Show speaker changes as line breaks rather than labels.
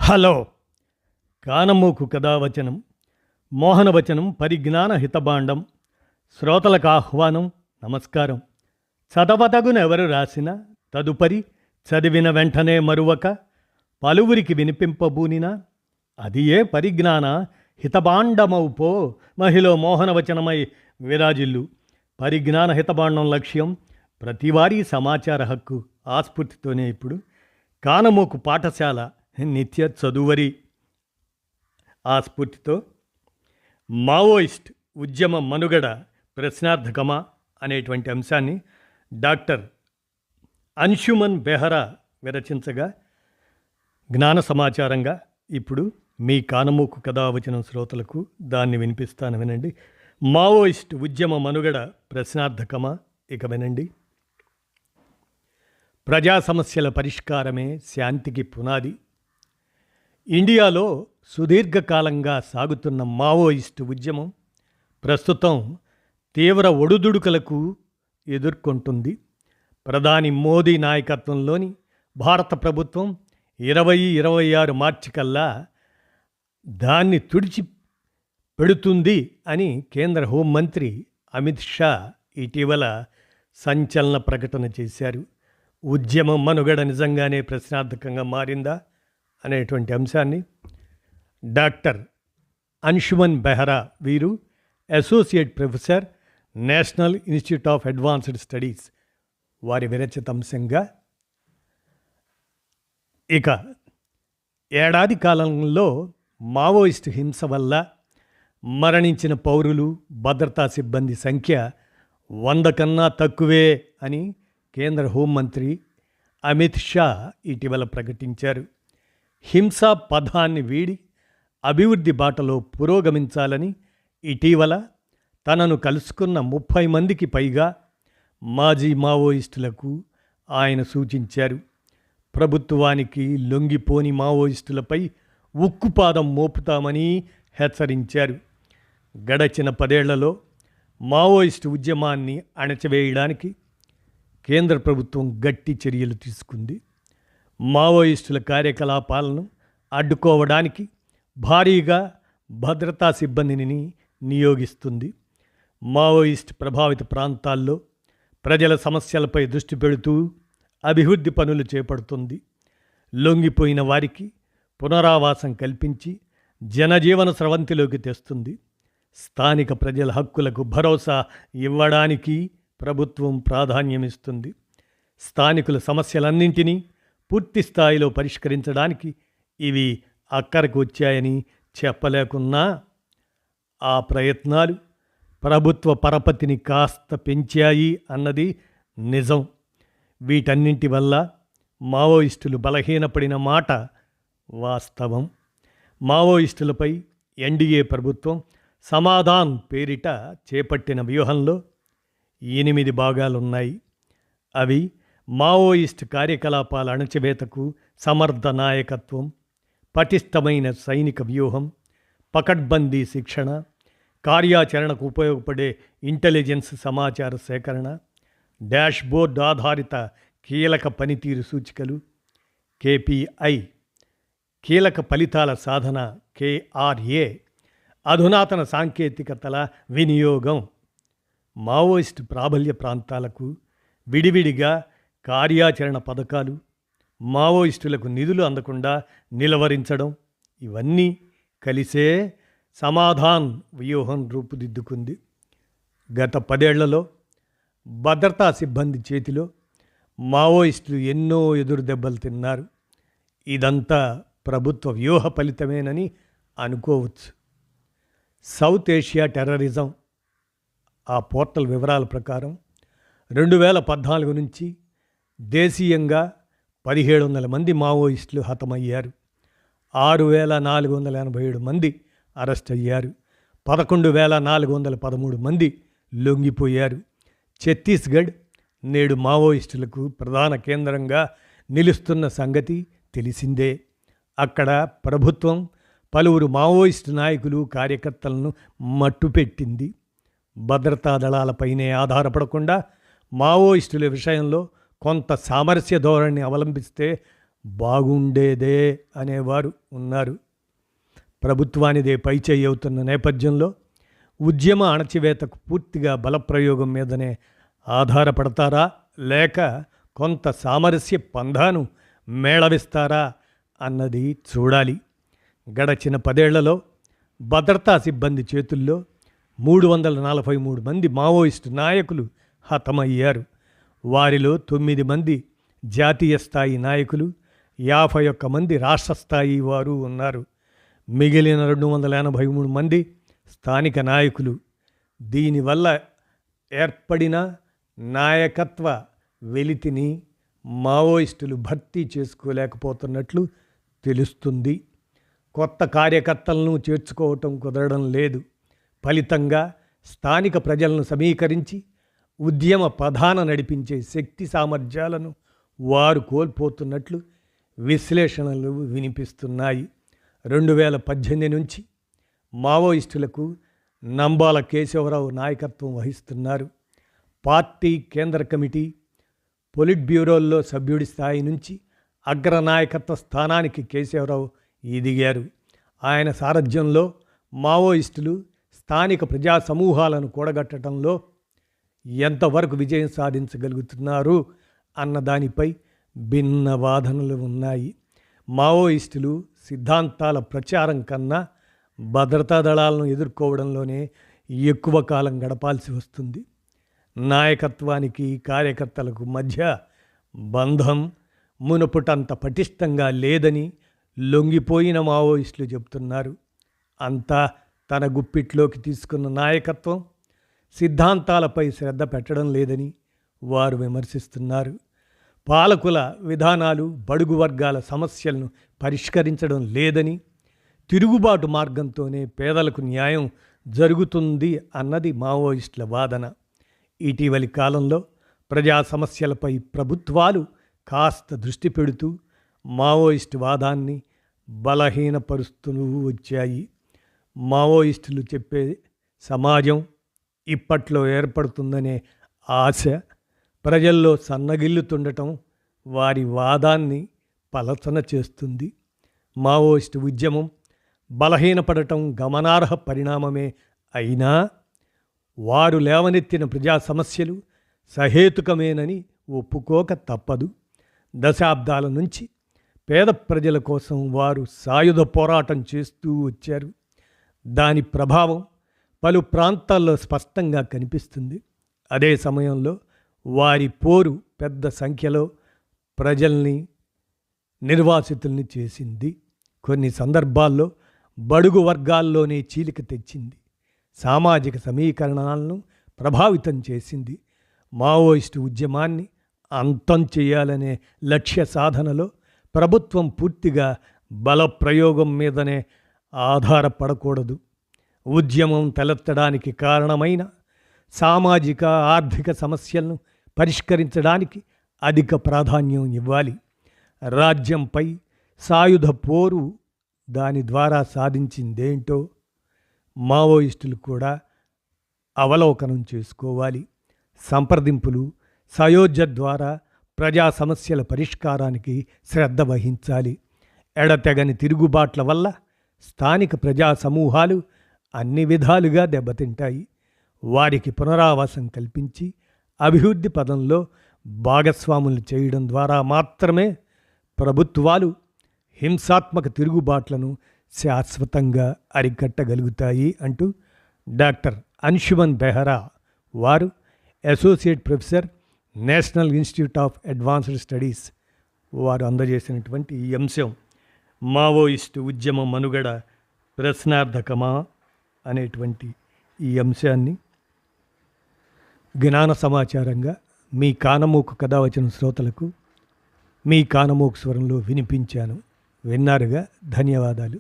Hello. కానమూకు కథావచనం మోహనవచనం పరిజ్ఞాన హితబాండం. శ్రోతలకు ఆహ్వానం. నమస్కారం. చదవతగునెవరు రాసిన తదుపరి చదివిన వెంటనే మరువక పలువురికి వినిపింపబూనిన అది ఏ పరిజ్ఞాన హితబాండమౌపో మహిళ మోహనవచనమై విరాజిల్లు. పరిజ్ఞాన హితబాండం లక్ష్యం ప్రతివారీ సమాచార హక్కు. ఆస్ఫూర్తితోనే ఇప్పుడు కానమూకు పాఠశాల నిత్య చదువరి ఆస్ఫూర్తితో మావోయిస్ట్ ఉద్యమ మనుగడ ప్రశ్నార్థకమా అనేటువంటి అంశాన్ని డాక్టర్ అంశుమన్ బెహ్రా విరచించగా జ్ఞాన సమాచారంగా ఇప్పుడు మీ కానమూకు కథావచనం శ్రోతలకు దాన్ని వినిపిస్తాను, వినండి. మావోయిస్ట్ ఉద్యమ మనుగడ ప్రశ్నార్థకమా? ఇక వినండి. ప్రజా సమస్యల పరిష్కారమే శాంతికి పునాది. ఇండియాలో సుదీర్ఘకాలంగా సాగుతున్న మావోయిస్టు ఉద్యమం ప్రస్తుతం తీవ్ర ఒడుదుడుకులకు ఎదుర్కొంటుంది. ప్రధాని మోదీ నాయకత్వంలోని భారత ప్రభుత్వం 2026 మార్చి కల్లా దాన్ని తుడిచి పెడుతుంది అని కేంద్ర హోంమంత్రి అమిత్ షా ఇటీవల సంచలన ప్రకటన చేశారు. ఉద్యమం మనుగడ నిజంగానే ప్రశ్నార్థకంగా మారిందా అనేటువంటి అంశాన్ని డాక్టర్ అంశుమన్ బెహ్రా, వీరు associate professor, national institute of advanced studies, వారి విరచిత అంశంగా ఇక ఏడాది కాలంలో మావోయిస్టు హింస వల్ల మరణించిన పౌరులు, భద్రతా సిబ్బంది సంఖ్య 100 కన్నా తక్కువే అని కేంద్ర హోంమంత్రి అమిత్ షా ఇటీవల ప్రకటించారు. హింసా పదాన్ని వీడి అభివృద్ధి బాటలో పురోగమించాలని ఇటీవల తనను కలుసుకున్న 30 మందికి పైగా మాజీ మావోయిస్టులకు ఆయన సూచించారు. ప్రభుత్వానికి లొంగిపోని మావోయిస్టులపై ఉక్కుపాదం మోపుతామని హెచ్చరించారు. గడచిన 10 ఏళ్లలో మావోయిస్టు ఉద్యమాన్ని అణచివేయడానికి కేంద్ర ప్రభుత్వం గట్టి చర్యలు తీసుకుంది. మావోయిస్టుల కార్యకలాపాలను అడ్డుకోవడానికి భారీగా భద్రతా సిబ్బందిని నియోగిస్తుంది. మావోయిస్ట్ ప్రభావిత ప్రాంతాల్లో ప్రజల సమస్యలపై దృష్టి పెడుతూ అభివృద్ధి పనులు చేపడుతుంది. లొంగిపోయిన వారికి పునరావాసం కల్పించి జనజీవన స్రవంతిలోకి తెస్తుంది. స్థానిక ప్రజల హక్కులకు భరోసా ఇవ్వడానికి ప్రభుత్వం ప్రాధాన్యమిస్తుంది. స్థానికుల సమస్యలన్నింటినీ పూర్తి స్థాయిలో పరిష్కరించడానికి ఇవి అక్కరకు వచ్చాయని చెప్పలేకున్నా ఆ ప్రయత్నాలు ప్రభుత్వ పరపతిని కాస్త పెంచాయి అన్నది నిజం. వీటన్నింటి వల్ల మావోయిస్టులు బలహీనపడిన మాట వాస్తవం. మావోయిస్టులపై ఎన్డీఏ ప్రభుత్వం సమాధాన్ పేరిట చేపట్టిన వ్యూహంలో 8 భాగాలున్నాయి. అవి మావోయిస్ట్ కార్యకలాపాల అణచివేతకు సమర్థ నాయకత్వం, పటిష్టమైన సైనిక వ్యూహం, పకడ్బందీ శిక్షణ, కార్యాచరణకు ఉపయోగపడే ఇంటెలిజెన్స్ సమాచార సేకరణ, డాష్బోర్డ్ ఆధారిత కీలక పనితీరు సూచికలు KPI, కీలక ఫలితాల సాధన KRA, అధునాతన సాంకేతికతల వినియోగం. మావోయిస్టు ప్రాబల్య ప్రాంతాలకు విడివిడిగా కార్యాచరణ పథకాలు, మావోయిస్టులకు నిధులు అందకుండా నిలవరించడం, ఇవన్నీ కలిసే సమాధాన్ వ్యూహం రూపుదిద్దుకుంది. గత 10 ఏళ్లలో భద్రతా సిబ్బంది చేతిలో మావోయిస్టులు ఎన్నో ఎదురు దెబ్బలు తిన్నారు. ఇదంతా ప్రభుత్వ వ్యూహ ఫలితమేనని అనుకోవచ్చు. సౌత్ ఏషియా టెర్రరిజం, ఆ పోర్టల్ వివరాల ప్రకారం 2014 నుంచి దేశీయంగా 1700 మంది మావోయిస్టులు హతమయ్యారు. 6487 మంది అరెస్ట్ అయ్యారు. 11413 మంది లొంగిపోయారు. ఛత్తీస్గఢ్ నేడు మావోయిస్టులకు ప్రధాన కేంద్రంగా నిలుస్తున్న సంగతి తెలిసిందే. అక్కడ ప్రభుత్వం పలువురు మావోయిస్టు నాయకులు, కార్యకర్తలను మట్టుపెట్టింది. భద్రతా దళాలపైనే ఆధారపడకుండా మావోయిస్టుల విషయంలో కొంత సామరస్య ధోరణి అవలంబిస్తే బాగుండేదే అనేవారు ఉన్నారు. ప్రభుత్వానిదే పైచేయి అవుతున్న నేపథ్యంలో ఉద్యమ అణచివేతకు పూర్తిగా బలప్రయోగం మీదనే ఆధారపడతారా, లేక కొంత సామరస్య పంధాను మేళవిస్తారా అన్నది చూడాలి. గడచిన 10 ఏళ్లలో భద్రతా సిబ్బంది చేతుల్లో 343 మంది మావోయిస్టు నాయకులు హతమయ్యారు. వారిలో 9 మంది జాతీయ స్థాయి నాయకులు, 51 మంది రాష్ట్ర స్థాయి వారు ఉన్నారు. మిగిలిన 283 మంది స్థానిక నాయకులు. దీనివల్ల ఏర్పడిన నాయకత్వ వెలితిని మావోయిస్టులు భర్తీ చేసుకోలేకపోతున్నట్లు తెలుస్తుంది. కొత్త కార్యకర్తలను చేర్చుకోవటం కుదరడం లేదు. ఫలితంగా స్థానిక ప్రజలను సమీకరించి ఉద్యమ పదాన నడిపించే శక్తి సామర్థ్యాలను వారు కోల్పోతున్నట్లు విశ్లేషణలు వినిపిస్తున్నాయి. 2018 నుంచి మావోయిస్టులకు నంబాల కేశవరావు నాయకత్వం వహిస్తున్నారు. పార్టీ కేంద్ర కమిటీ, పొలిట్ బ్యూరోల్లో సభ్యుడి స్థాయి నుంచి అగ్రనాయకత్వ స్థానానికి కేశవరావు ఎదిగారు. ఆయన సారథ్యంలో మావోయిస్టులు స్థానిక ప్రజా సమూహాలను కూడగట్టడంలో ఎంతవరకు విజయం సాధించగలుగుతున్నారు అన్న దానిపై భిన్న వాదనలు ఉన్నాయి. మావోయిస్టులు సిద్ధాంతాల ప్రచారం కన్నా భద్రతా దళాలను ఎదుర్కోవడంలోనే ఎక్కువ కాలం గడపాల్సి వస్తుంది. నాయకత్వానికి కార్యకర్తలకు మధ్య బంధం మునుపుటంత పటిష్టంగా లేదని లొంగిపోయిన మావోయిస్టులు చెబుతున్నారు. అంతా తన గుప్పిట్లోకి తీసుకున్న నాయకత్వం సిద్ధాంతాలపై శ్రద్ధ పెట్టడం లేదని వారు విమర్శిస్తున్నారు. పాలకుల విధానాలు బడుగు వర్గాల సమస్యలను పరిష్కరించడం లేదని, తిరుగుబాటు మార్గంతోనే పేదలకు న్యాయం జరుగుతుంది అన్నది మావోయిస్టుల వాదన. ఇటీవలి కాలంలో ప్రజా సమస్యలపై ప్రభుత్వాలు కాస్త దృష్టి పెడుతూ మావోయిస్టు వాదాన్ని బలహీనపరుస్తూ వచ్చాయి. మావోయిస్టులు చెప్పే సమాజం ఇప్పట్లో ఏర్పడుతుందనే ఆశ ప్రజల్లో సన్నగిల్లుతుండటం వారి వాదాన్ని పలచన చేస్తుంది. మావోయిస్టు ఉద్యమం బలహీనపడటం గమనార్హ పరిణామమే అయినా వారు లేవనెత్తిన ప్రజా సమస్యలు సహేతుకమేనని ఒప్పుకోక తప్పదు. దశాబ్దాల నుంచి పేద ప్రజల కోసం వారు సాయుధ పోరాటం చేస్తూ వచ్చారు. దాని ప్రభావం పలు ప్రాంతాల్లో స్పష్టంగా కనిపిస్తుంది. అదే సమయంలో వారి పోరు పెద్ద సంఖ్యలో ప్రజల్ని నిర్వాసితుల్ని చేసింది. కొన్ని సందర్భాల్లో బడుగు వర్గాల్లోనే చీలిక తెచ్చింది. సామాజిక సమీకరణాలను ప్రభావితం చేసింది. మావోయిస్టు ఉద్యమాన్ని అంతం చేయాలనే లక్ష్య సాధనలో ప్రభుత్వం పూర్తిగా బలప్రయోగం మీదనే ఆధారపడకూడదు. ఉద్యమం తలెత్తడానికి కారణమైన సామాజిక ఆర్థిక సమస్యలను పరిష్కరించడానికి అధిక ప్రాధాన్యం ఇవ్వాలి. రాజ్యంపై సాయుధ పోరు దాని ద్వారా సాధించిందేంటో మావోయిస్టులు కూడా అవలోకనం చేసుకోవాలి. సంప్రదింపులు, సయోధ్య ద్వారా ప్రజా సమస్యల పరిష్కారానికి శ్రద్ధ వహించాలి. ఎడతెగని తిరుగుబాట్ల వల్ల స్థానిక ప్రజా సమూహాలు అన్ని విధాలుగా దెబ్బతింటాయి. వారికి పునరావాసం కల్పించి అభివృద్ధి పదంలో భాగస్వాములు చేయడం ద్వారా మాత్రమే ప్రభుత్వాలు హింసాత్మక తిరుగుబాట్లను శాశ్వతంగా అరికట్టగలుగుతాయి అంటూ డాక్టర్ అన్షుమన్ బెహ్రా వారు associate professor, national institute of advanced studies వారు అందజేసినటువంటి ఈ అంశం మావోయిస్టు ఉద్యమ మనుగడ ప్రశ్నార్థకమా అనేటువంటి ఈ అంశాన్ని జ్ఞాన సమాచారంగా మీ కానమోకు కథ వచ్చిన శ్రోతలకు మీ కానమోకు స్వరంలో వినిపించాను. విన్నారుగా, ధన్యవాదాలు.